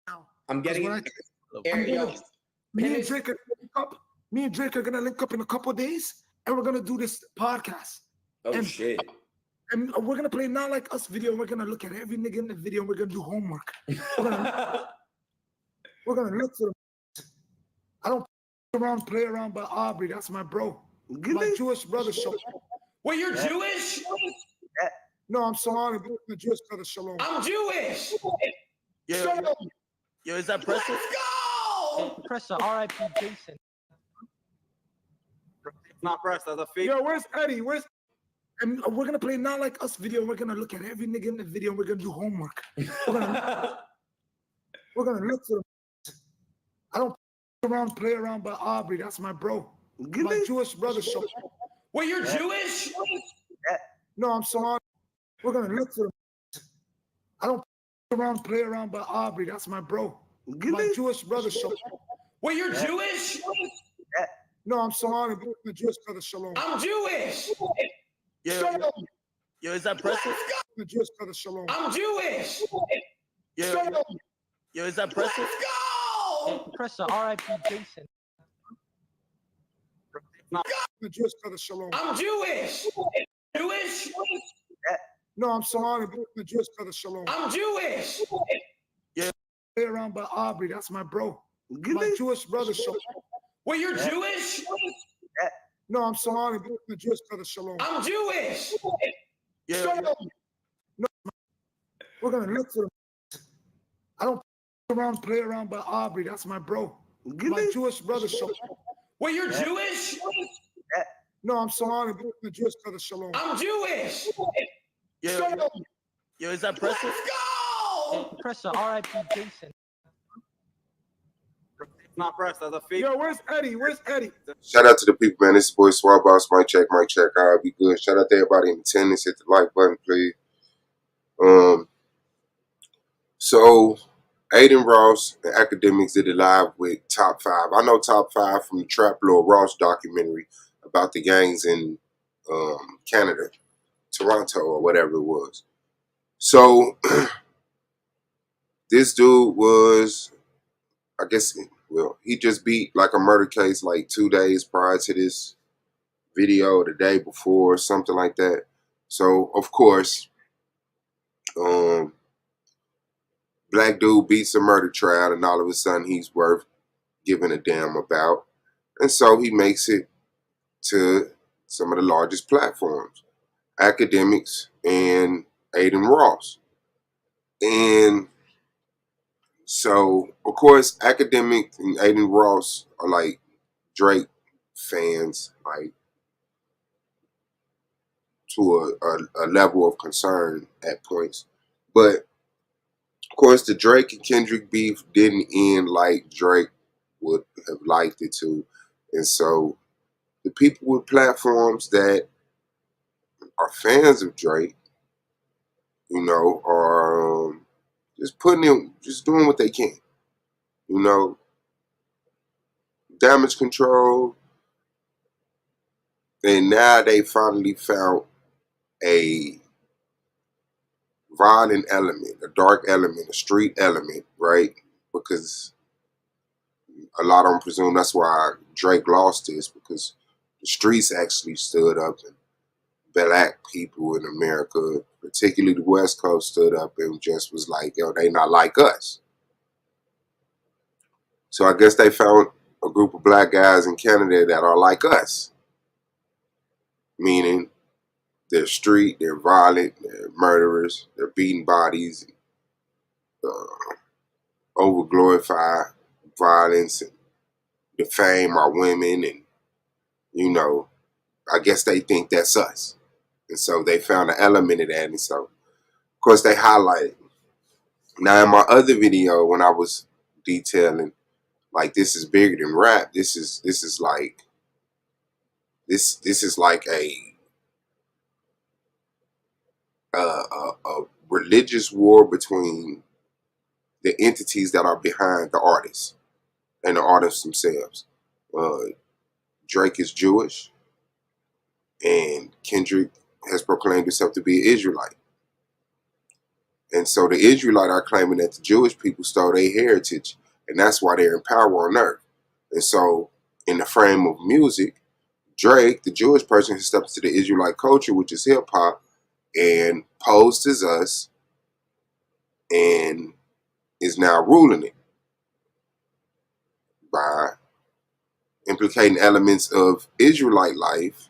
now. I'm Because getting when Aaron, yo, me and Drake are gonna link up. Me and Drake are gonna link up in a couple of days, and we're gonna do this podcast. oh And shit. and we're gonna play Not Like Us video. And we're gonna look at every nigga in the video. And we're gonna do homework. We're gonna we're gonna look for them. I don't play around by Aubrey. That's my bro. My Jewish brother. Shalom. Wait, you're Jewish? No, I'm Somali, but my Jewish brother. Shalom. I'm Jewish. Shalom. Yo, is that Preston? Let's go. Pressure, R.I.P. Jason. Not Preston, that's a fake. Yo, where's Eddie? And we're gonna play Not Like Us video. And we're gonna look at every nigga in the video. And we're gonna do homework. We're gonna look for them. I don't play around by Aubrey. That's my bro. My Jewish brother. Shalom. Wait, you're Jewish? No, I'm Somali. We're gonna look for them. I don't play around by Aubrey. That's my bro. My Jewish brother. Shalom. Wait, you're Jewish? No, I'm Somali, but my Jewish brother. Shalom. I'm Jewish. Shalom. Yo, is that Preston? My Jewish brother. Shalom. I'm Jewish. Shalom. Yo, is that Preston? Let's go. Pressure, R.I.P. Jason. My Jewish brother. Shalom. I'm Jewish. Jewish? No, I'm Somali, but my Jewish brother. Shalom. I'm Jewish. Play around by Aubrey. That's my bro. My Jewish brother. Shalom. Wait, you're Jewish? No, I'm Somali, but my Jewish brother. Shalom. I'm Jewish. Shalom. No, we're gonna look for them. I don't play around by Aubrey. That's my bro. My Jewish brother. Shalom. Wait, you're Jewish? No, I'm Somali, but my Jewish brother. Shalom. I'm Jewish. Shalom. Yo, is that Preston? Let's go. Pressure, R.I.P. Jason. Not Preston, that's a fake. Yo, where's Eddie? Shout out to the people, man. This is boy Swab Boss. Mic check. I'll be good. Shout out to everybody in attendance. Hit the like button, please. So Aiden Ross and Academics did it live with Top 5. I know Top 5 from the Trap Lord Ross documentary about the gangs in Canada, Toronto, or whatever it was. So this dude was, I guess, well, he just beat like a murder case like 2 days prior to this video, the day before, something like that. So, of course, black dude beats a murder trial, and all of a sudden he's worth giving a damn about. And so he makes it to some of the largest platforms, Academics and Aiden Ross. And so, of course, Academic and Aiden Ross are like Drake fans, like to a level of concern at points. But, of course, the Drake and Kendrick beef didn't end like Drake would have liked it to. And so the people with platforms that are fans of Drake, you know, are just doing what they can. You know, damage control. And now they finally found a violent element, a dark element, a street element, right? Because a lot of them presume that's why Drake lost this, because the streets actually stood up, and black people in America, particularly the West Coast, stood up and just was like, yo, they not like us. So I guess they found a group of black guys in Canada that are like us. Meaning they're street, they're violent, they're murderers, they're beating bodies, over-glorify violence and defame our women, and, you know, I guess they think that's us. And so they found an element of that, and so, of course, they highlighted. Now, in my other video, when I was detailing, like, this is bigger than rap, this is like a religious war between the entities that are behind the artists and the artists themselves. Drake is Jewish, and Kendrick has proclaimed himself to be an Israelite. And so the Israelites are claiming that the Jewish people stole their heritage, and that's why they're in power on earth. And so, in the frame of music, Drake, the Jewish person, has stepped into the Israelite culture, which is hip hop, and posed as us, and is now ruling it by implicating elements of Israelite life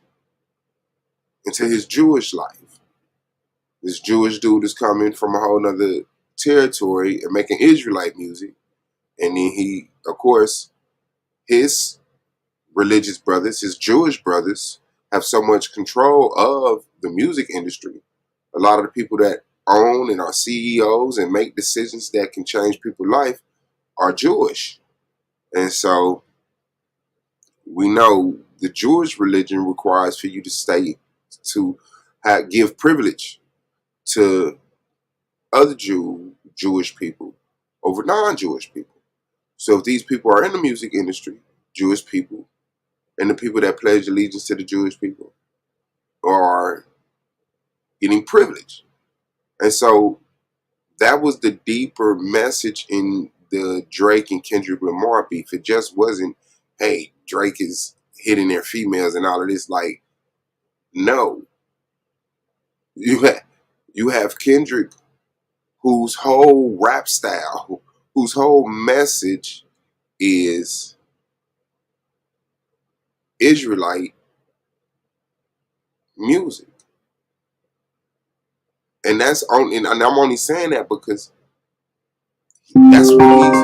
into his Jewish life. This Jewish dude is coming from a whole nother territory and making Israelite music. And then he, of course, his religious brothers, his Jewish brothers, have so much control of the music industry. A lot of the people that own and are CEOs and make decisions that can change people's life are Jewish. And so we know the Jewish religion requires for you to give privilege to other Jewish people over non-Jewish people. So if these people are in the music industry, Jewish people, and the people that pledge allegiance to the Jewish people are getting privilege. And so that was the deeper message in the Drake and Kendrick Lamar beef. It just wasn't, hey, Drake is hitting their females and all of this. Like, no. You have Kendrick, whose whole rap style, whose whole message is Israelite music. And and I'm only saying that because that's what he's.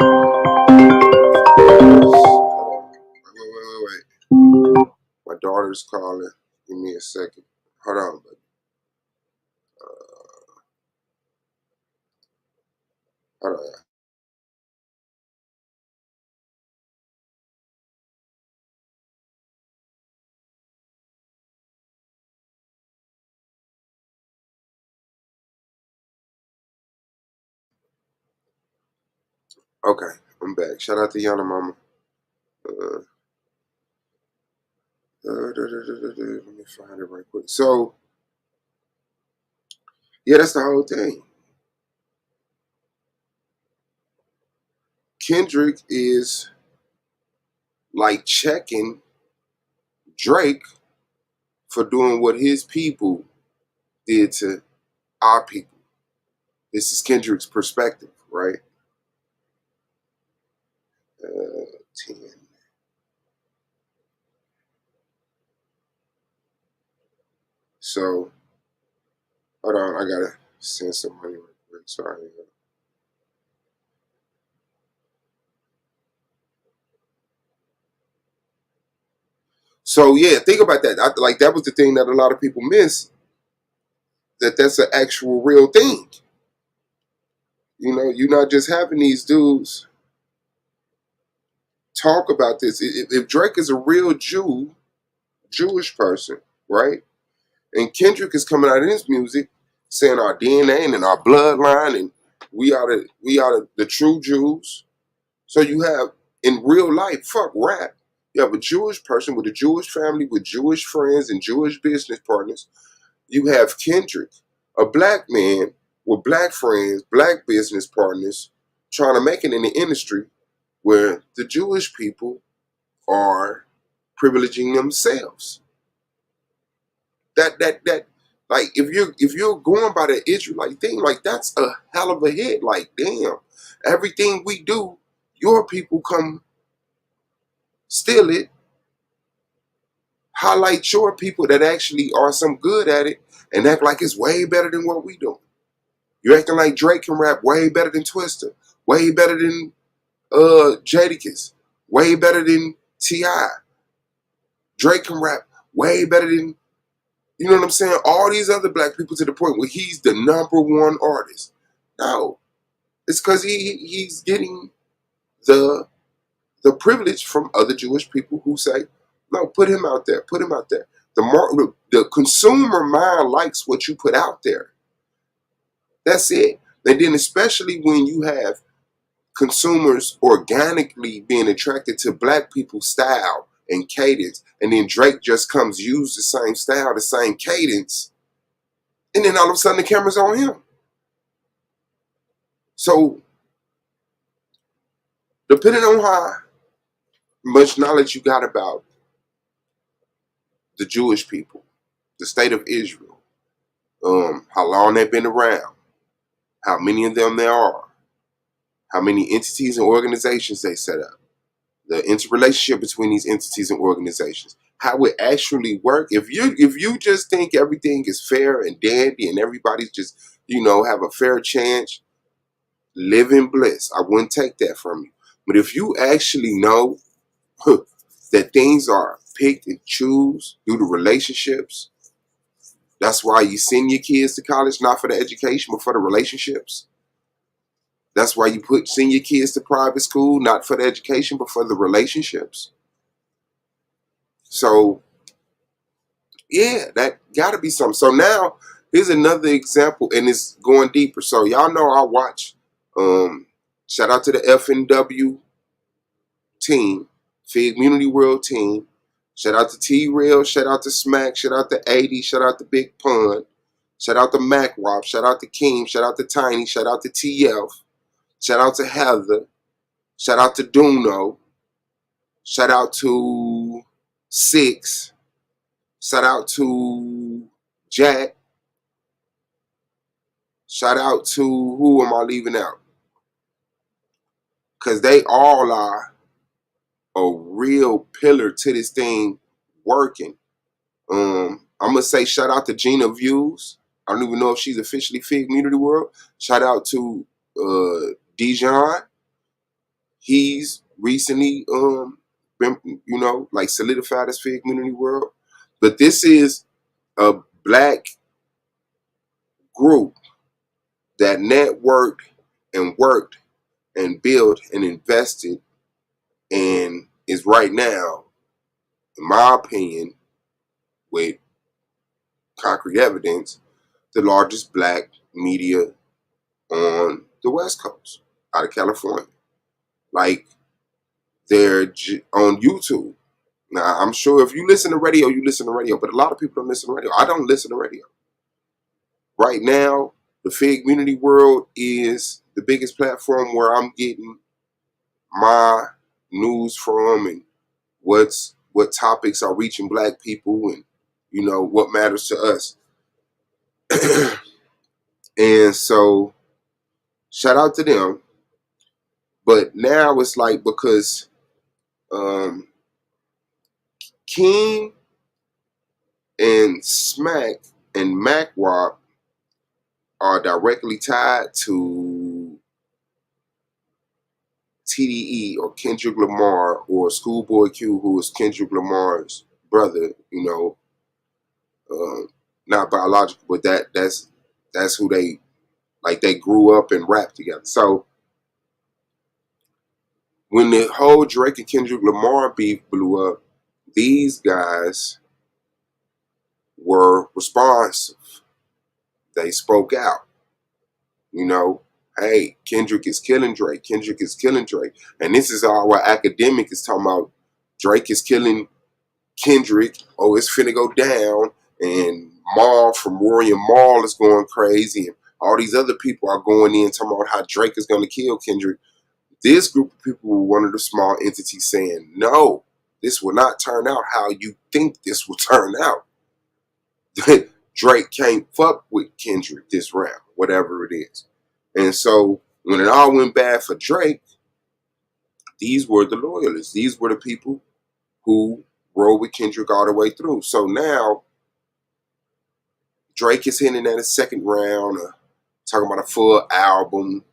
Wait. My daughter's calling. Give me a second. Hold on, buddy. Hold on. Okay, I'm back. Shout out to Yana Mama. Let me find it right quick. So, yeah, that's the whole thing. Kendrick is like checking Drake for doing what his people did to our people. This is Kendrick's perspective, right? 10. So, hold on, I gotta send some money real quick. Sorry. So yeah, think about that. Like that was the thing that a lot of people miss. That's an actual real thing. You know, you're not just having these dudes talk about this. If Drake is a real Jewish person, right? And Kendrick is coming out in his music saying our DNA and our bloodline and we are the true Jews. So you have in real life, fuck rap. You have a Jewish person with a Jewish family, with Jewish friends and Jewish business partners. You have Kendrick, a black man with black friends, black business partners, trying to make it in the industry where the Jewish people are privileging themselves. That like if you're going by the Israelite thing, like that's a hell of a hit. Like, damn, everything we do, your people come steal it, highlight your people that actually are some good at it, and act like it's way better than what we do. You're acting like Drake can rap way better than Twister, way better than Jadakiss, way better than T.I. Drake can rap way better than, you know what I'm saying, all these other black people to the point where he's the number one artist. No, it's because he's getting the privilege from other Jewish people who say, no, put him out there, put him out there. The consumer mind likes what you put out there. That's it. And then especially when you have consumers organically being attracted to black people's style and cadence, and then Drake just comes use the same style, the same cadence, and then all of a sudden the camera's on him. So, depending on how much knowledge you got about the Jewish people, the state of Israel, how long they've been around, how many of them there are, how many entities and organizations they set up, the interrelationship between these entities and organizations, how it actually work. If you just think everything is fair and dandy and everybody's just, have a fair chance, live in bliss. I wouldn't take that from you. But if you actually know that things are picked and choose due to relationships, that's why you send your kids to college, not for the education, but for the relationships. That's why you send your kids to private school, not for the education, but for the relationships. So, yeah, that got to be something. So now, here's another example, and it's going deeper. So y'all know I watch, shout out to the FNW team, Fig Community World team. Shout out to T-Rail, shout out to Smack, shout out to 80, shout out to Big Pun, shout out to Mac Wop, shout out to Keem, shout out to Tiny, shout out to TF, shout out to Heather, shout out to Duno, shout out to Six, shout out to Jack, shout out to, who am I leaving out? Because they all are a real pillar to this thing working. I'm gonna say shout out to Gina Views. I don't even know if she's officially Fig Community World. Shout out to Dijon. He's recently been, like solidified as Fig Community World. But this is a black group that networked and worked and built and invested and is right now, in my opinion, with concrete evidence, the largest black media on the West Coast, out of California. Like, they're on YouTube. Now, I'm sure if you listen to radio, you listen to radio, but a lot of people don't listen to radio. I don't listen to radio. Right now, the Fig Community World is the biggest platform where I'm getting my news from, and what topics are reaching black people, and what matters to us. And so, shout out to them. But now it's like, because King and Smack and MacWop are directly tied to TDE, or Kendrick Lamar, or Schoolboy Q, who is Kendrick Lamar's brother. Not biological, but that's who they grew up and rap together. So when the whole Drake and Kendrick Lamar beef blew up, these guys were responsive. They spoke out. Hey, Kendrick is killing Drake. Kendrick is killing Drake. And this is all what academic is talking about. Drake is killing Kendrick. Oh, it's finna go down. And Maul from Rory and Maul is going crazy. And all these other people are going in talking about how Drake is going to kill Kendrick. This group of people were one of the small entities saying, no, this will not turn out how you think this will turn out. Drake can't fuck with Kendrick this round, whatever it is. And so when it all went bad for Drake, these were the loyalists. These were the people who rode with Kendrick all the way through. So now Drake is hitting at a second round, talking about a full album,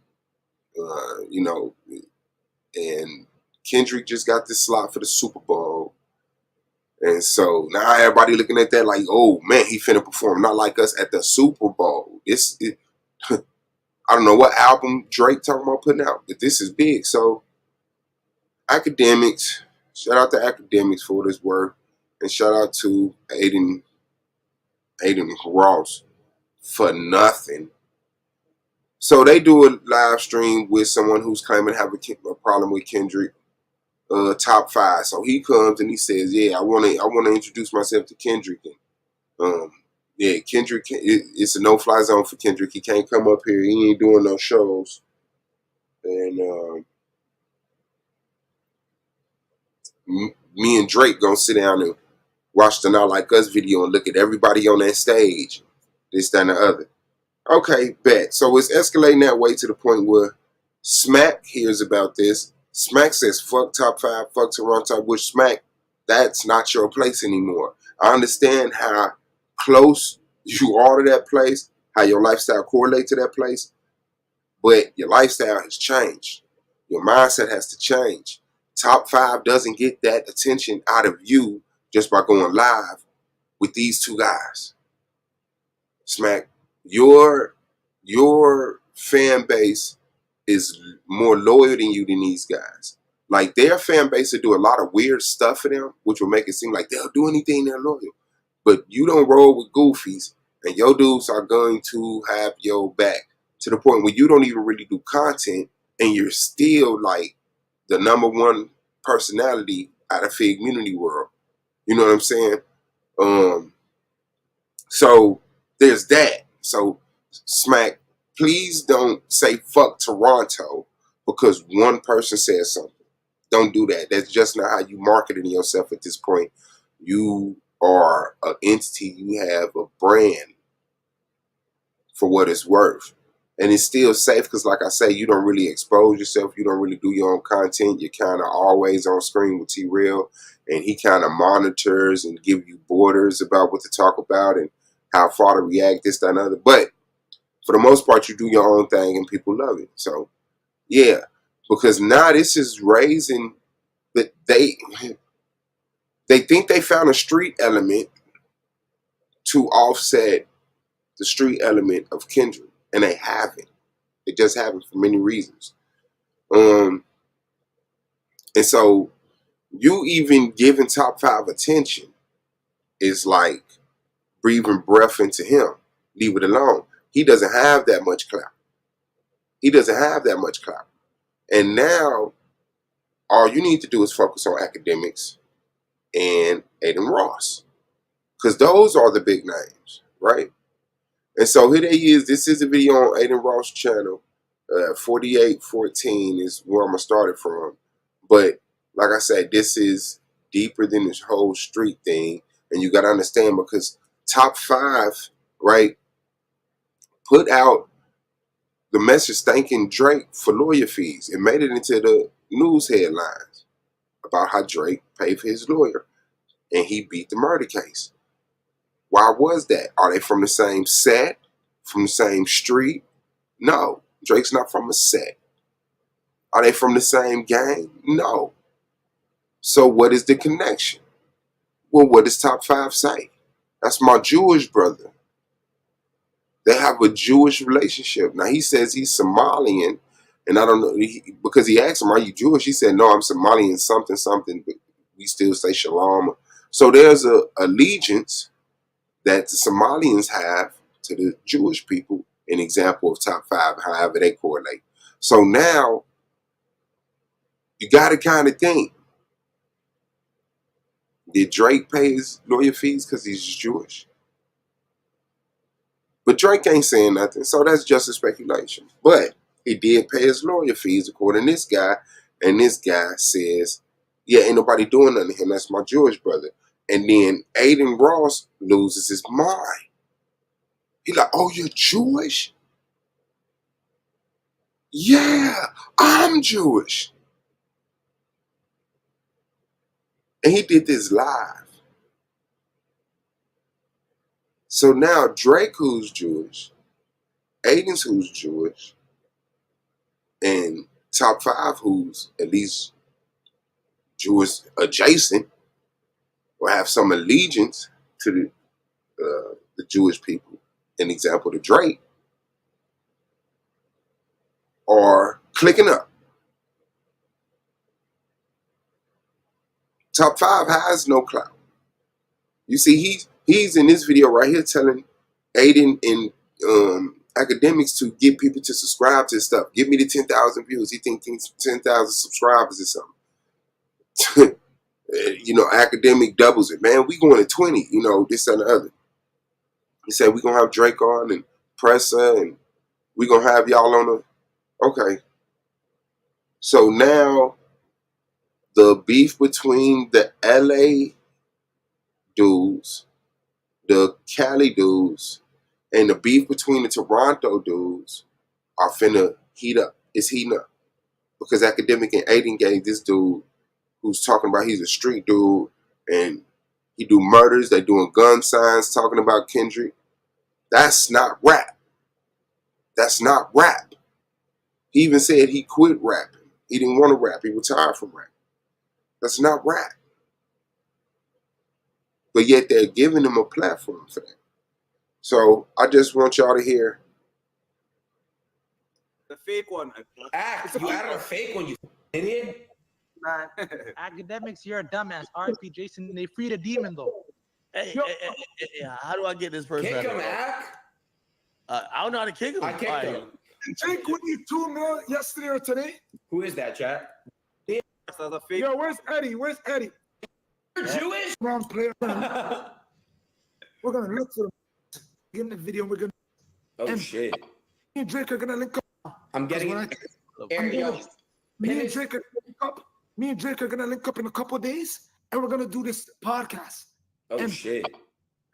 and Kendrick just got this slot for the Super Bowl. And so now everybody looking at that like, oh man, he finna perform, not like us at the Super Bowl. I don't know what album Drake talking about putting out, but this is big. So academics, shout out to academics for what it's worth, and shout out to Aiden Ross for nothing. So they do a live stream with someone who's claiming to have a problem with Kendrick, top 5. So he comes and he says, "Yeah, I want to introduce myself to Kendrick." And, Kendrick, it's a no-fly zone for Kendrick. He can't come up here. He ain't doing no shows. and me and Drake gonna sit down and watch the Not Like Us video and look at everybody on that stage, this, that, and the other. Okay, bet. So it's escalating that way to the point where Smack hears about this. Smack says, fuck top 5, fuck Toronto, which Smack, that's not your place anymore. I understand how close you are to that place, how your lifestyle correlates to that place, but your lifestyle has changed. Your mindset has to change. Top 5 doesn't get that attention out of you just by going live with these two guys. Smack, your fan base is more loyal than you than these guys. Like, their fan base will do a lot of weird stuff for them, which will make it seem like they'll do anything, they're loyal. But you don't roll with goofies, and your dudes are going to have your back to the point where you don't even really do content, and you're still like the #1 personality out of Fig Community World. You know what I'm saying? So there's that. So Smack, please don't say fuck Toronto because one person says something. Don't do that. That's just not how you marketing yourself at this point. You are an entity. You have a brand for what it's worth. And it's still safe because, like I say, you don't really expose yourself. You don't really do your own content. You're kind of always on screen with T-Real. And he kind of monitors and give you borders about what to talk about and how far to react, this, that, and other. But for the most part, you do your own thing and people love it. So, yeah. Because now this is raising that they think they found a street element to offset the street element of Kendrick. And they haven't. It just haven't for many reasons. And so you even giving top 5 attention is like breathing breath into him. Leave it alone. He doesn't have that much clout. He doesn't have that much clout. And now all you need to do is focus on academics and Aiden Ross. Because those are the big names, right? And so here they is. This is a video on Aiden Ross' channel. 4814 is where I'm going to start it from. But like I said, this is deeper than this whole street thing. And you got to understand, because top 5, right, put out the message thanking Drake for lawyer fees. It made it into the news headlines about how Drake paid for his lawyer and he beat the murder case. Why was that? Are they from the same set? From the same street? No. Drake's not from a set. Are they from the same gang? No. So what is the connection? Well, what does top 5 say? That's my Jewish brother. They have a Jewish relationship. Now, he says he's Somalian, and I don't know, because he asked him, are you Jewish? He said, no, I'm Somalian something, something, but we still say shalom. So there's a allegiance that the Somalians have to the Jewish people, an example of top 5, however they correlate. So now, you got to kind of think, did Drake pay his lawyer fees because he's Jewish? But Drake ain't saying nothing, so that's just a speculation. But he did pay his lawyer fees, according to this guy, and this guy says, yeah, ain't nobody doing nothing to him, that's my Jewish brother. And then Aiden Ross loses his mind. He like, oh, you're Jewish? Yeah, I'm Jewish. And he did this live. So now Drake, who's Jewish, Aiden's who's Jewish, and top 5 who's at least Jewish adjacent or have some allegiance to the Jewish people, an example to Drake, are clicking up. Top 5 has no clout. You see, he's in this video right here telling Aiden and academics to get people to subscribe to his stuff. Give me the 10,000 views. He thinks 10,000 subscribers or something. You know, academic doubles it. Man, we going to 20, you know, this and the other. He said we're going to have Drake on and Pressa and we're going to have y'all on the... Okay. So now the beef between the LA dudes, the Cali dudes, and the beef between the Toronto dudes are finna heat up. It's heating up. Because Academic and Aiden gave this dude who's talking about he's a street dude and he do murders, they doing gun signs, talking about Kendrick. That's not rap. That's not rap. He even said he quit rapping. He didn't want to rap. He retired from rap. That's not rap. But yet they're giving him a platform for that. So I just want y'all to hear. The fake one. Act. You added a fake one, you idiot. Man. Academics, you're a dumbass. R.I.P. Jason. They freed a demon though. Hey, how do I get this person? Kick him, Act. I don't know how to kick him. I kicked him. Jake, would you 2 mil yesterday or today? Who is that, chat? That's a fake. Yo, where's Eddie? Where's Eddie? You're Jewish? Round player. We're gonna look for them. Get in the video. We're gonna. Oh, shit. Me and Drake are gonna link up. I'm getting When Aaron, yo, me and Drake are gonna link up. Me and Drake are gonna link up in a couple of days, and we're gonna do this podcast. Oh, and, shit.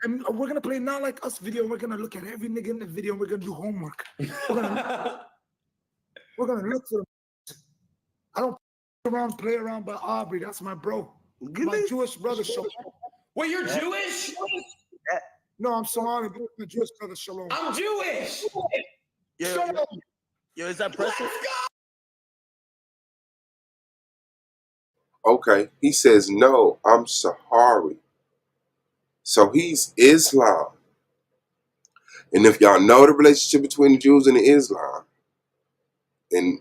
And we're gonna play Not Like Us video. We're gonna look at every nigga in the video. And we're gonna do homework. We're gonna look for them. I don't play around by Aubrey. That's my bro. My Jewish brother. Shalom. Wait, you're Jewish? No, I'm Somali. My Jewish brother. Shalom. I'm Jewish. Yo, is that pressure? Okay, he says, no, I'm Sahari. So he's Islam. And if y'all know the relationship between the Jews and the Islam, the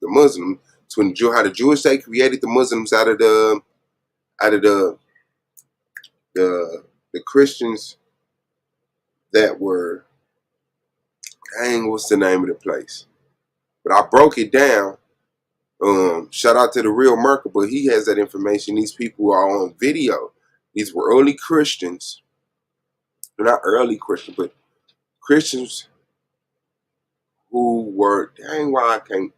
Muslim, between how the Jewish state created the Muslims out of the Christians that were, dang, what's the name of the place? But I broke it down. Shout out to the real Merkel, but he has that information. These people are on video. These were early Christians. They're not early Christians, but Christians who were, dang, why I can't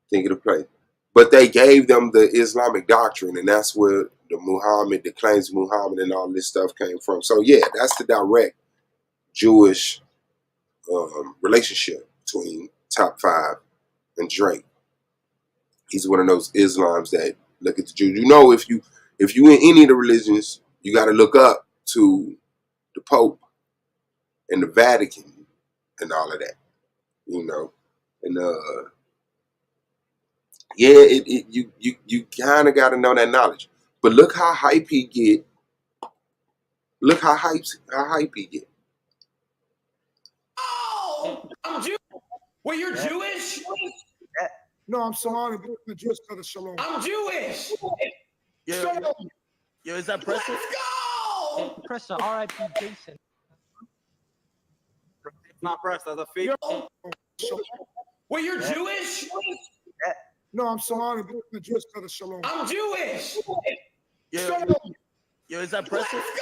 think of the place. But they gave them the Islamic doctrine, and that's where the claims of Muhammad and all this stuff came from. So yeah, that's the direct Jewish relationship between Top 5 and Drake. He's one of those Islams that look at the Jews. You know, if you in any of the religions, you got to look up to the Pope and the Vatican and all of that. You know, and yeah, you kind of got to know that knowledge. But look how hype he get. Look how hype he get. Oh, I'm Jewish. Wait, you're Jewish? No, I'm Somali. My Jewish brother. Shalom. I'm Jewish. Yo, is that pressure? Let's go. Pressa. R.I.P. Jason. It's not pressed. That's a fake. Wait, you're Jewish? No, I'm Somali. My Jewish brother. Shalom. I'm Jewish. Yo, is that pressure? Let's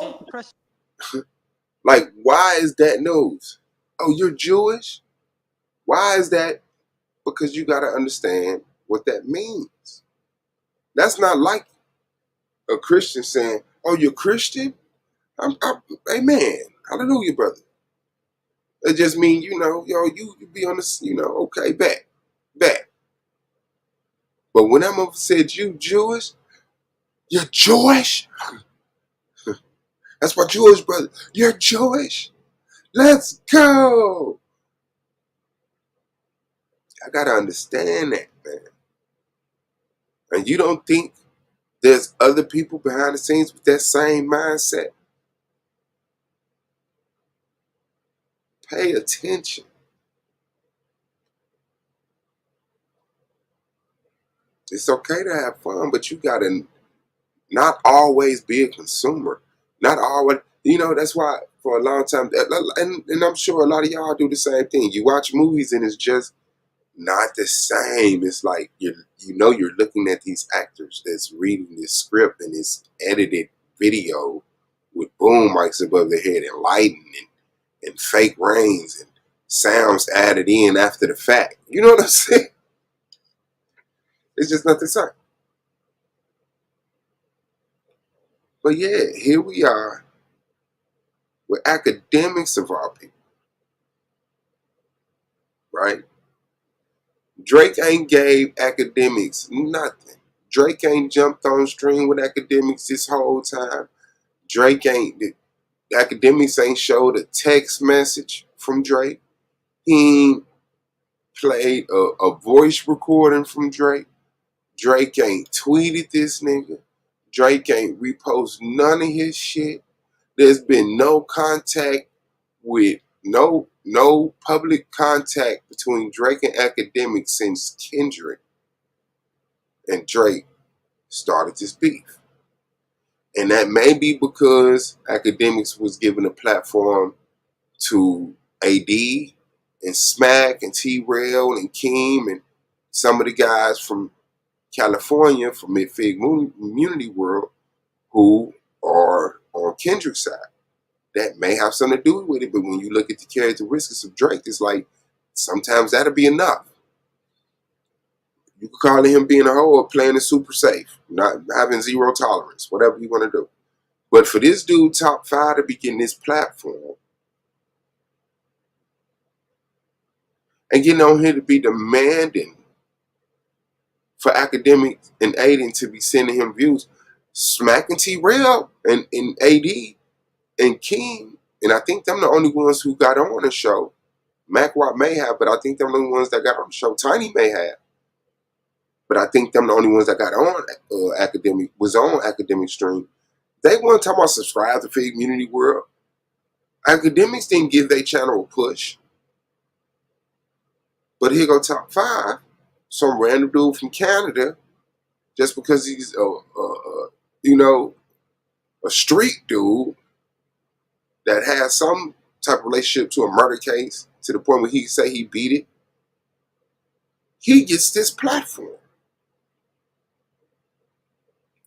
go. Pressa. Like, why is that news? Oh, you're Jewish? Why is that? Because you got to understand what that means. That's not like a Christian saying, oh, you're Christian? Amen. Hallelujah, brother. It just means, you know, you be on this, you know, okay, back. But when I'm said you Jewish, you're Jewish? That's my Jewish brother. You're Jewish? Let's go. I got to understand that, man. And you don't think there's other people behind the scenes with that same mindset? Pay attention. It's okay to have fun, but you got to not always be a consumer. Not always, you know, that's why for a long time, and I'm sure a lot of y'all do the same thing. You watch movies and it's just not the same. It's like you're looking at these actors that's reading this script and this edited video with boom mics above their head and lighting and fake rains and sounds added in after the fact. You know what I'm saying? It's just not the same. But yeah, here we are with academics of our people, right? Drake ain't gave academics nothing. Drake ain't jumped on stream with academics this whole time. Drake ain't, the academics ain't showed a text message from Drake. He ain't played a voice recording from Drake. Drake ain't tweeted this nigga. Drake ain't repost none of his shit. There's been no contact with no public contact between Drake and academics since Kendrick and Drake started this beef. And that may be because academics was given a platform to AD and Smack and T-Rail and Keem and some of the guys from California, from Mid-Fig Community World, who are on Kendrick's side. That may have something to do with it, but when you look at the characteristics of Drake, it's like sometimes that'll be enough. You could call him being a hoe or playing it super safe, not having zero tolerance, whatever you want to do. But for this dude, Top 5, to be getting this platform and getting on here to be demanding for academics and Aiden to be sending him views, smacking T-Rail and AD and King, and I think them the only ones who got on the show. Mac Watt may have, but I think them the only ones that got on the show. Tiny may have, but I think them the only ones that got on academic stream. They weren't talking about subscribe to Fig Community World. Academics didn't give their channel a push. But here go Top 5, some random dude from Canada, just because he's a street dude that has some type of relationship to a murder case to the point where he say he beat it. He gets this platform.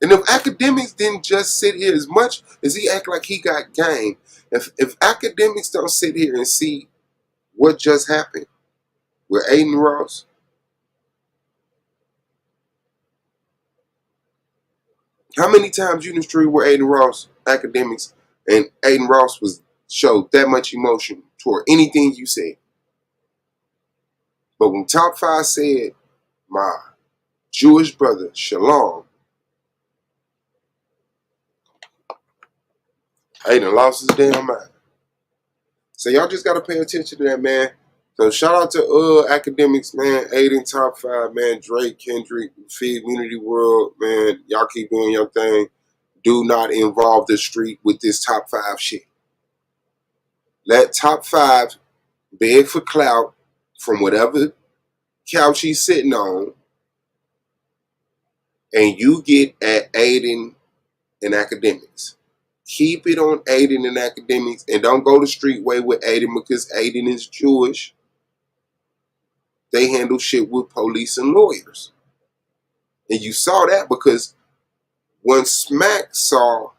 And if academics didn't just sit here, as much as he act like he got game, if academics don't sit here and see what just happened with Aiden Ross, how many times you in the street where Aiden Ross academics and Aiden Ross was showed that much emotion toward anything you said? But when Top 5 said, my Jewish brother, Shalom, Aiden lost his damn mind. So y'all just got to pay attention to that, man. So shout out to academics, man. Aiden, Top 5, man. Drake, Kendrick, Fig Community World, man. Y'all keep doing your thing. Do not involve the street with this Top 5 shit. Let Top 5 beg for clout from whatever couch he's sitting on, and you get at Aiden and academics. Keep it on Aiden and academics, and don't go the street way with Aiden because Aiden is Jewish. They handle shit with police and lawyers. And you saw that because when Smack saw,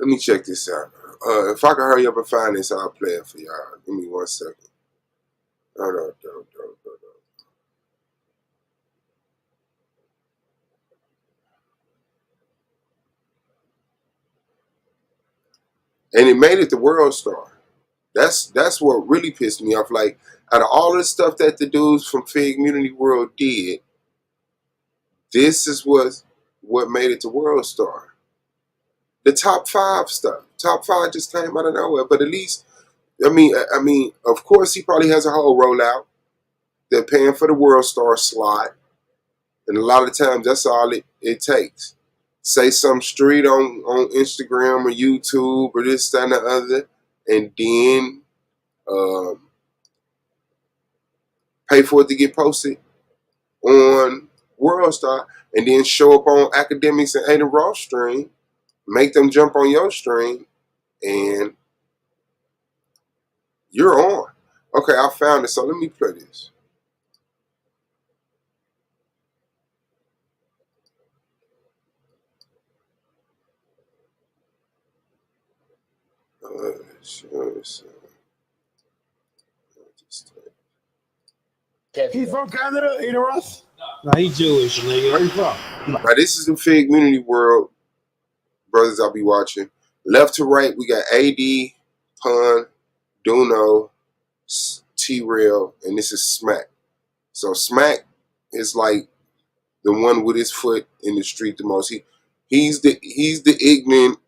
let me check this out. If I can hurry up and find this, I'll play it for y'all. Give me 1 second. No. And it made it the World Star. That's what really pissed me off. Like, out of all the stuff that the dudes from Fig Community World did, this is what made it to World Star. The Top 5 stuff. Top 5 just came out of nowhere. But at least, I mean, of course he probably has a whole rollout. They're paying for the World Star slot. And a lot of times that's all it takes. Say some street on Instagram or YouTube or this, that, and the other. And then pay for it to get posted on World Star, and then show up on academics and Aiden Ross stream, make them jump on your stream, and you're on. Okay, I found it, so let me play this. Sure. He's from Canada, Ada Ross? Nah, he Jewish, nigga. Where you from? Now, this is the Fig Community World, brothers I'll be watching. Left to right, we got AD, Pun, Duno, T-Rail, and this is Smack. So Smack is like the one with his foot in the street the most. He's the ignorant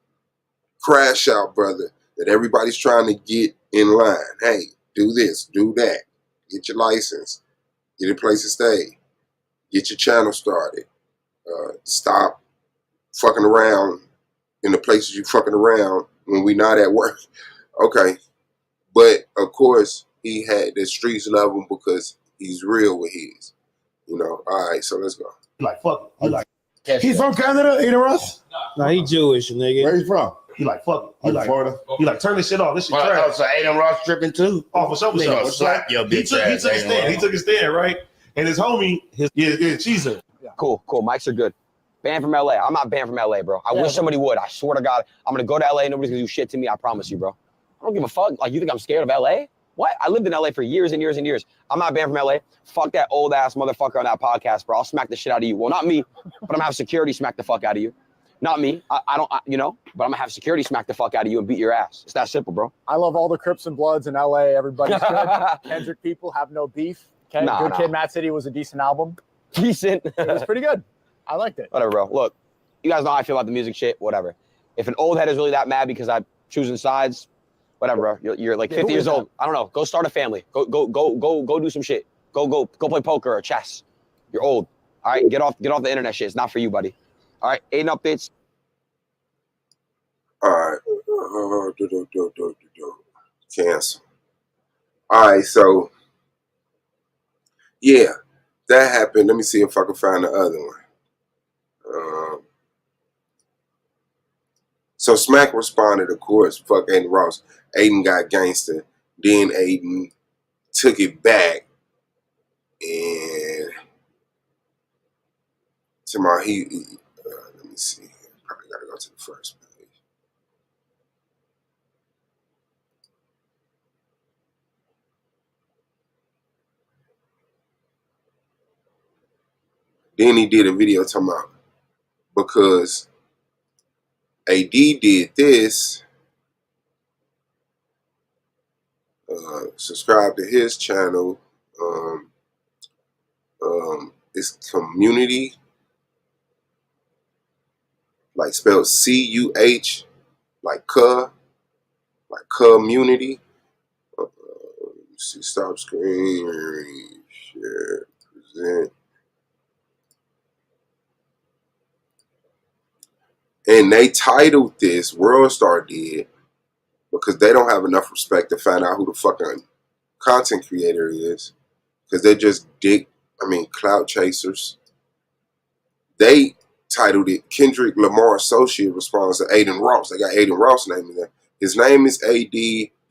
crash out brother that everybody's trying to get in line. Hey, do this, do that. Get your license. Get a place to stay. Get your channel started. Stop fucking around in the places you fucking around when we not at work. Okay. But of course, he had the streets love him because he's real with his. You know, all right, so let's go. Like, fuck it. You like, he's from Canada, Ada Ross? Nah, he Jewish, nigga. Where you from? You like, fuck it. You like, Florida? You like, turn this shit off. This shit trash. So Aiden Ross tripping too. Oh, for sure, for Nigga sure. slap your bitch ass. He took a stand. He took a stand, right? And his homie, she's Cool. Mics are good. Banned from LA. I'm not banned from LA, bro. I wish somebody would. I swear to God, I'm gonna go to LA. Nobody's gonna do shit to me. I promise you, bro. I don't give a fuck. Like, you think I'm scared of LA? What? I lived in LA for years and years and years. I'm not banned from LA. Fuck that old ass motherfucker on that podcast, bro. I'll smack the shit out of you. Well, not me, but I'm gonna have security smack the fuck out of you. Not me. I don't, you know, but I'm gonna have security smack the fuck out of you and beat your ass. It's that simple, bro. I love all the Crips and Bloods in LA. Everybody's good. Kendrick people have no beef. Good Kid, Mad City was a decent album. Decent. It was pretty good. I liked it. Whatever, bro. Look, you guys know how I feel about the music shit. Whatever. If an old head is really that mad because I'm choosing sides, whatever, bro. You're like 50 years old. I don't know. Go start a family. Go do some shit. Go play poker or chess. You're old. All right, get off the internet shit. It's not for you, buddy. All right, Aiden updates. All right. Cancel. All right, so yeah, that happened. Let me see if I can find the other one. So Smack responded, of course, fuck Aiden Ross. Aiden got gangster. Then Aiden took it back and to my let me see. Probably gotta go to the first page. Then he did a video talking about because AD did this. Subscribe to his channel. It's community, like spelled C-U-H, like community. See, stop screen, share, present. And they titled this, World Star did, because they don't have enough respect to find out who the fucking content creator is. Because they're just clout chasers. They titled it, Kendrick Lamar Associate responds to Aiden Ross. They got Aiden Ross' name in there. His name is AD.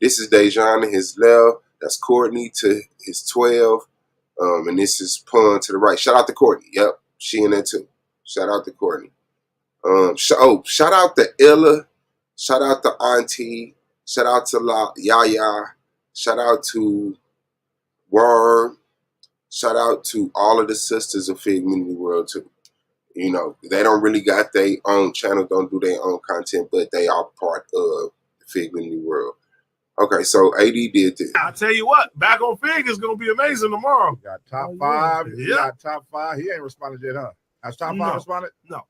This is Dejan to his left. That's Courtney to his 12. And this is Pun to the right. Shout out to Courtney. Yep, she in there too. Shout out to Courtney. Shout out to Illa. Shout out to Auntie. Shout out to Yaya. Shout out to Worm. Shout out to all of the sisters of Fig Community World too. You know, they don't really got their own channel, don't do their own content, but they are part of the Fig Community World. Okay, so AD did this. I tell you what, back on Fig is gonna be amazing tomorrow. You got top five. You got top five. He ain't responded yet, huh? Has top five responded? No.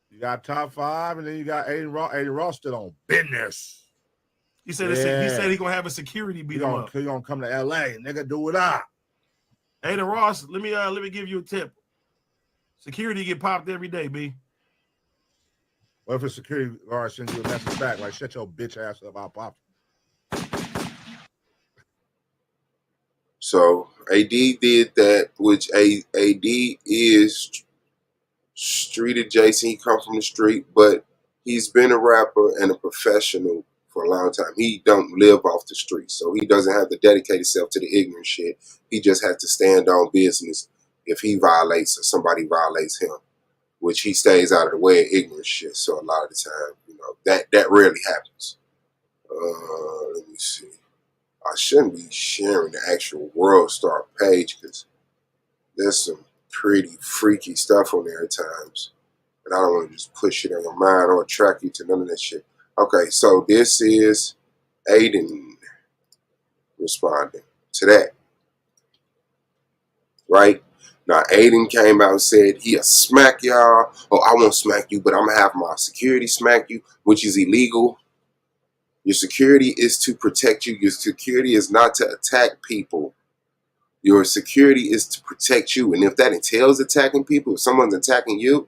You got top five, and then you got Aiden Ross. Aiden Ross still on business. He said he said he gonna have a security beat him up. He gonna come to LA, nigga. Do it up. Aiden Ross, let me give you a tip. Security get popped every day, B. What if a security guard sends you a message back like, shut your bitch ass up, I'll pop you. So AD did that, which AD is street adjacent. He come from the street, but he's been a rapper and a professional for a long time. He don't live off the street, so he doesn't have to dedicate himself to the ignorant shit. He just has to stand on business if he violates or somebody violates him, which he stays out of the way of ignorant shit. So a lot of the time, you know, that rarely happens. Let me see. I shouldn't be sharing the actual World Star page because there's some pretty freaky stuff on there at times. And I don't want to just push it on your mind or attract you to none of that shit. Okay, so this is Aiden responding to that. Right? Now, Aiden came out and said he'll smack y'all. Oh, I won't smack you, but I'm going to have my security smack you, which is illegal. Your security is to protect you. Your security is not to attack people. Your security is to protect you. And if that entails attacking people, if someone's attacking you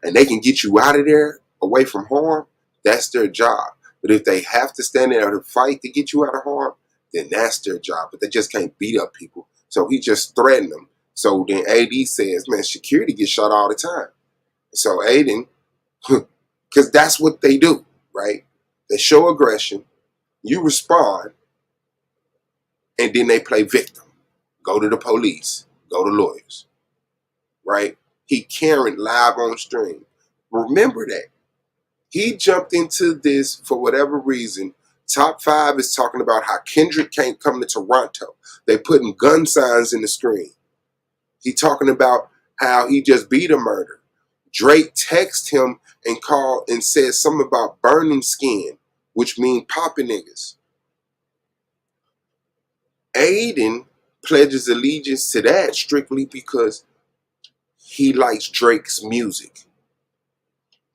and they can get you out of there away from harm, that's their job. But if they have to stand there to fight to get you out of harm, then that's their job. But they just can't beat up people. So he just threatened them. So then AD says, man, security gets shot all the time. So Aiden, because that's what they do, right? They show aggression, you respond, and then they play victim. Go to the police, go to lawyers, right? He Karen live on stream. Remember that. He jumped into this for whatever reason. Top 5 is talking about how Kendrick can't come to Toronto. They putting gun signs in the screen. He talking about how he just beat a murder. Drake texted him and called and said something about burning skin, which means popping niggas. Aiden pledges allegiance to that strictly because he likes Drake's music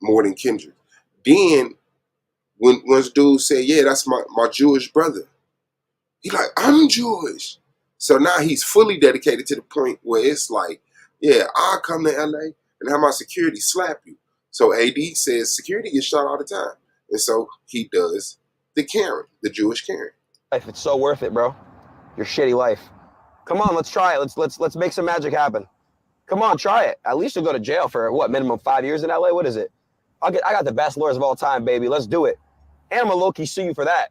more than Kendrick. Then when once dude said, yeah, that's my Jewish brother, he like, I'm Jewish. So now he's fully dedicated to the point where it's like, yeah, I'll come to LA and have my security slap you. So AD says security gets shot all the time. And so he does the Karen, the Jewish Karen. Life, it's so worth it, bro. Your shitty life. Come on, let's try it. Let's make some magic happen. Come on, try it. At least you'll go to jail for what, minimum 5 years in LA? What is it? I got the best lawyers of all time, baby. Let's do it. And I'm gonna low-key sue you for that.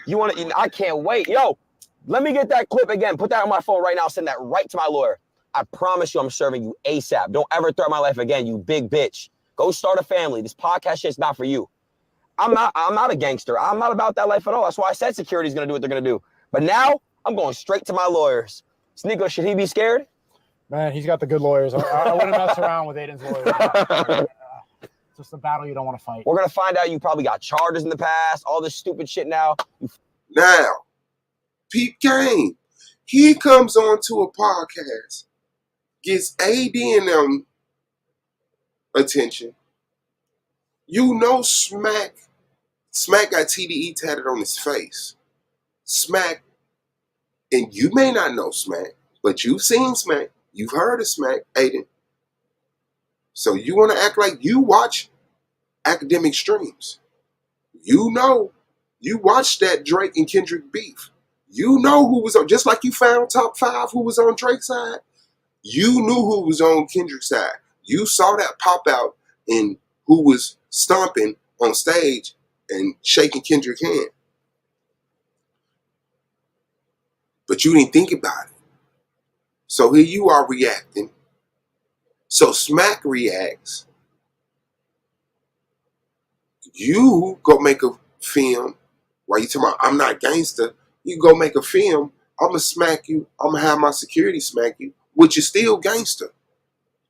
You want to? I can't wait. Yo, let me get that clip again. Put that on my phone right now. Send that right to my lawyer. I promise you I'm serving you ASAP. Don't ever threaten my life again, you big bitch. Go start a family. This podcast shit's not for you. I'm not a gangster. I'm not about that life at all. That's why I said security's gonna do what they're gonna do. But now I'm going straight to my lawyers. Sneeko, should he be scared? Man, he's got the good lawyers. I wouldn't mess around with Aiden's lawyers. It's just a battle you don't want to fight. We're gonna find out you probably got charges in the past, all this stupid shit now. Now, peep game. He comes on to a podcast, gets AD and them attention. You know Smack got TDE tatted on his face. Smack, and you may not know Smack, but you've seen Smack. You've heard of Smack, Aiden. So you want to act like you watch academic streams. You know, you watched that Drake and Kendrick beef. You know who was on, just like you found top 5 who was on Drake's side. You knew who was on Kendrick's side. You saw that pop out in who was stomping on stage and shaking Kendrick's hand. But you didn't think about it. So here you are reacting. So Smack reacts. You go make a film while you talking about I'm not gangster. You go make a film. I'm gonna smack you. I'm gonna have my security smack you, which is still gangster.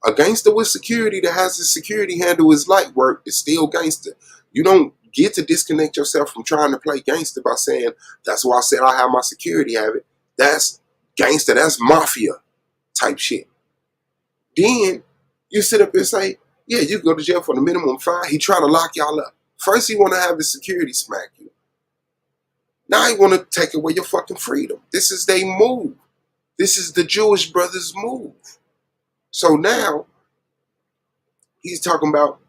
A gangster with security that has his security handle his light work is still gangster. You don't get to disconnect yourself from trying to play gangster by saying that's why I said I have my security have it. That's gangster. That's mafia type shit. Then you sit up and say, yeah, you go to jail for the minimum fine. He trying to lock y'all up. First, he want to have his security smack you. Now he want to take away your fucking freedom. This is their move. This is the Jewish brothers' move. So now he's talking about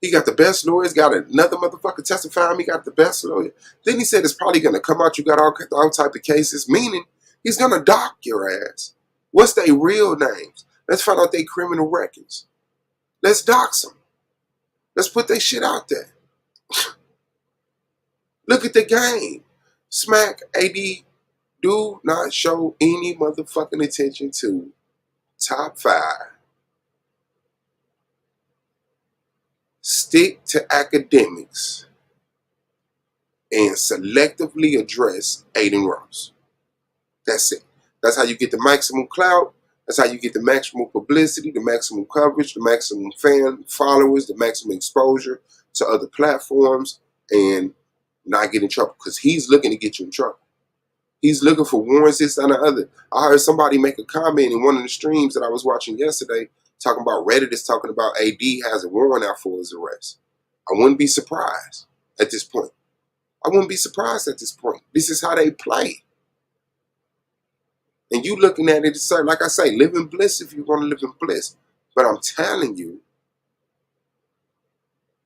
he got the best lawyers, got another motherfucker testifying he got the best lawyer. Then he said it's probably going to come out you got all type of cases, meaning he's going to dock your ass. What's their real names? Let's find out their criminal records. Let's dox them. Let's put their shit out there. Look at the game. Smack, AD, do not show any motherfucking attention to top 5. Stick to academics and selectively address Aiden Ross. That's it. That's how you get the maximum clout. That's how you get the maximum publicity, the maximum coverage, the maximum fan followers, the maximum exposure to other platforms, and not get in trouble. Because he's looking to get you in trouble. He's looking for warrants, this and the other. I heard somebody make a comment in one of the streams that I was watching yesterday, talking about Reddit is talking about AD has a warrant out for his arrest. I wouldn't be surprised at this point. I wouldn't be surprised at this point. This is how they play. And you looking at it, like I say, live in bliss if you want to live in bliss. But I'm telling you,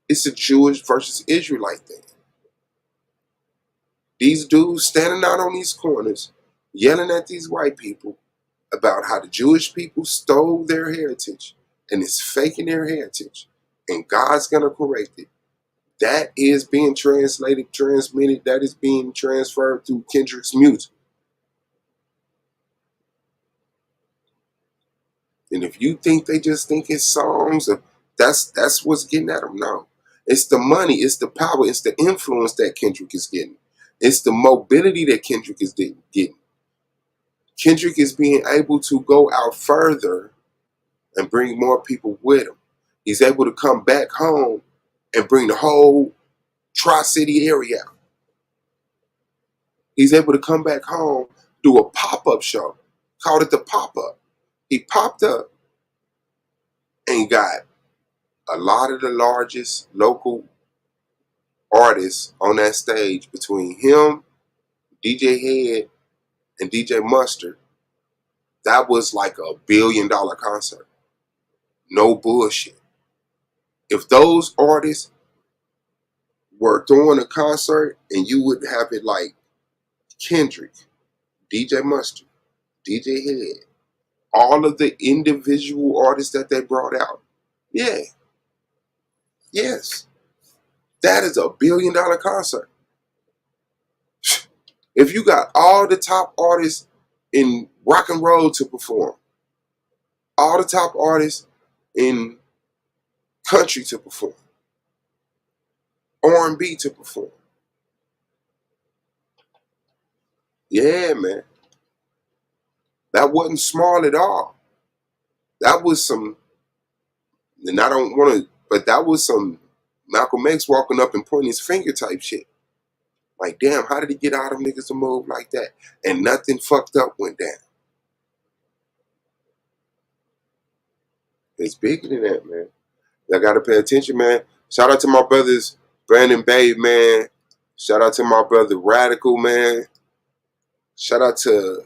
it's a Jewish versus Israelite thing. These dudes standing out on these corners, yelling at these white people about how the Jewish people stole their heritage and it's faking their heritage. And God's going to correct it. That is being translated, transmitted, that is being transferred through Kendrick's music. And if you think they just think it's songs, that's what's getting at them. No. It's the money, it's the power, it's the influence that Kendrick is getting. It's the mobility that Kendrick is getting. Kendrick is being able to go out further and bring more people with him. He's able to come back home and bring the whole Tri-City area out. He's able to come back home, do a pop-up show, called it the pop-up. He popped up and got a lot of the largest local artists on that stage between him, DJ Head, and DJ Mustard. That was like $1 billion concert. No bullshit. If those artists were throwing a concert and you would have it like Kendrick, DJ Mustard, DJ Head, all of the individual artists that they brought out, yeah. Yes. That is $1 billion concert. If you got all the top artists in rock and roll to perform, all the top artists in country to perform, R&B to perform. Yeah, man. That wasn't small at all. That was some, and I don't want to, but that was some Malcolm X walking up and pointing his finger type shit. Like, damn, how did he get all them niggas to move like that? And nothing fucked up went down. It's bigger than that, man. Y'all got to pay attention, man. Shout out to my brothers, Brandon Babe, man. Shout out to my brother, Radical, man. Shout out to,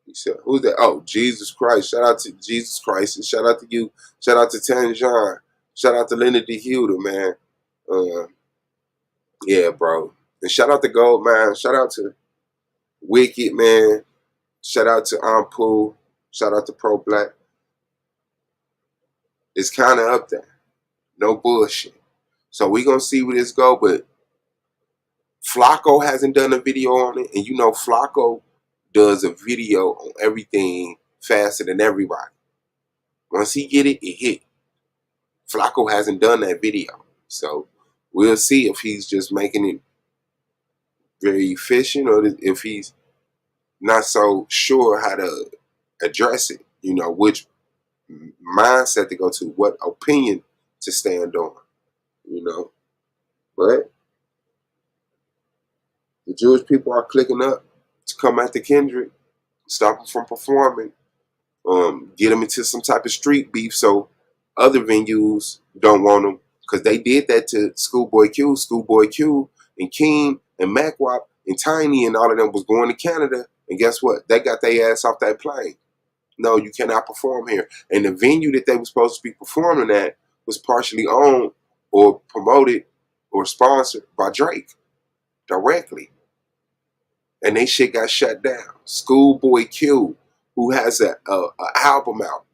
he said, who's that? Oh, Jesus Christ. Shout out to Jesus Christ. And shout out to you. Shout out to Tanjan. Shout out to Linda DeHuda, man. Yeah, bro. And shout out to Gold, man. Shout out to Wicked, man. Shout out to Ampu. Shout out to Pro Black. It's kind of up there. No bullshit. So we going to see where this go, but Flacco hasn't done a video on it, and you know Flacco does a video on everything faster than everybody. Once he get it, it hit. Flacco hasn't done that video. So we'll see if he's just making it very efficient or if he's not so sure how to address it, you know, which mindset to go to, what opinion to stand on, you know. But the Jewish people are clicking up to come after Kendrick, stop him from performing, get him into some type of street beef so other venues don't want him, because they did that to Schoolboy Q. Schoolboy Q and King and MacWop and Tiny and all of them was going to Canada, and guess what? They got their ass off that plane. No, you cannot perform here. And the venue that they were supposed to be performing at was partially owned or promoted or sponsored by Drake directly. And they shit got shut down. Schoolboy Q, who has a album out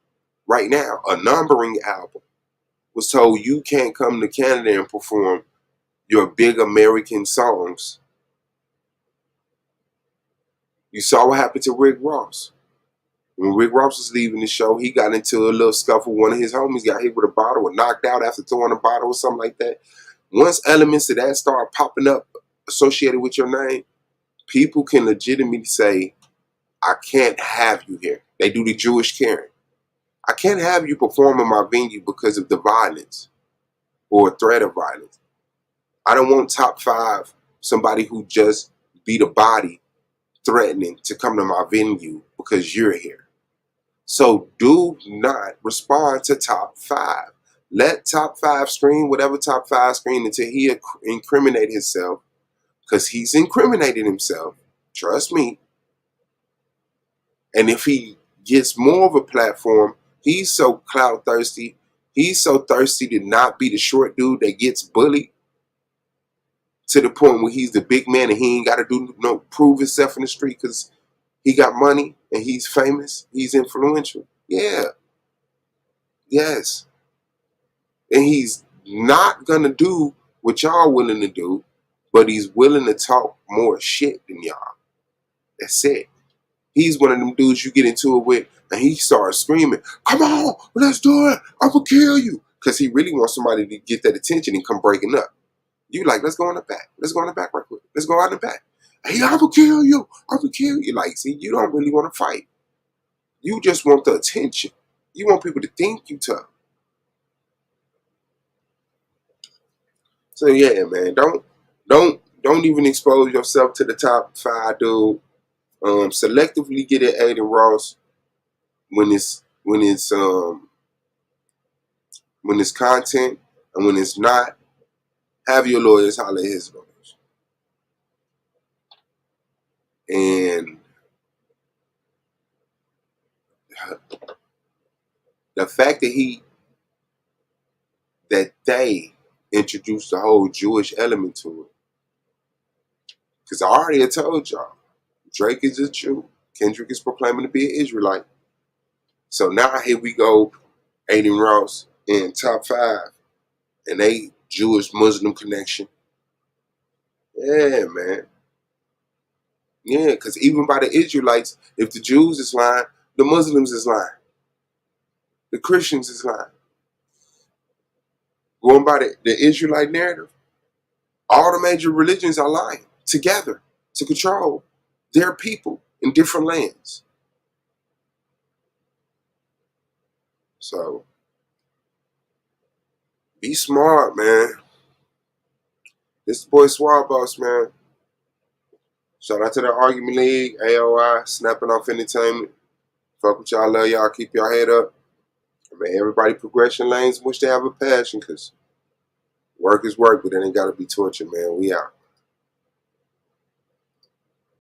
right now, a numbering album, was told you can't come to Canada and perform your big American songs. You saw what happened to Rick Ross. When Rick Ross was leaving the show, he got into a little scuffle. One of his homies got hit with a bottle or knocked out after throwing a bottle or something like that. Once elements of that start popping up associated with your name, people can legitimately say I can't have you here. They do the Jewish Karen. I can't have you perform in my venue because of the violence or threat of violence. I don't want top 5 somebody who just beat a body threatening to come to my venue because you're here. So do not respond to top 5. Let top 5 scream whatever top 5 scream until he incriminate himself, because he's incriminated himself. Trust me. And if he gets more of a platform, he's so clout thirsty. He's so thirsty to not be the short dude that gets bullied to the point where he's the big man and he ain't got to prove himself in the street because he got money and he's famous. He's influential. Yeah. Yes. And he's not going to do what y'all willing to do, but he's willing to talk more shit than y'all. That's it. He's one of them dudes you get into it with and he starts screaming, come on, let's do it. I'm going to kill you. Because he really wants somebody to get that attention and come breaking up. You like, let's go in the back. Let's go in the back right quick. Let's go out in the back. Hey, I'm going to kill you. I'm going to kill you. Like, see, you don't really want to fight. You just want the attention. You want people to think you tough. So yeah, man, don't even expose yourself to the top 5, dude. Selectively get at Aiden Ross when it's content, and when it's not, have your lawyers holler at his lawyers. And the fact that they introduced the whole Jewish element to it, because I already had told y'all, Drake is a Jew, Kendrick is proclaiming to be an Israelite. So now here we go, Aiden Ross in top 5, and they Jewish Muslim connection. Yeah, man. Yeah, because even by the Israelites, if the Jews is lying, the Muslims is lying. The Christians is lying. Going by the Israelite narrative, all the major religions are lying together to control their people in different lands. So, be smart, man. This boy Swab Boss, man. Shout out to the Argument League, AOI, Snapping Off Entertainment. Fuck with y'all, love y'all, keep y'all head up. Man, everybody progression lanes, wish they have a passion, because work is work, but it ain't got to be torture, man. We out.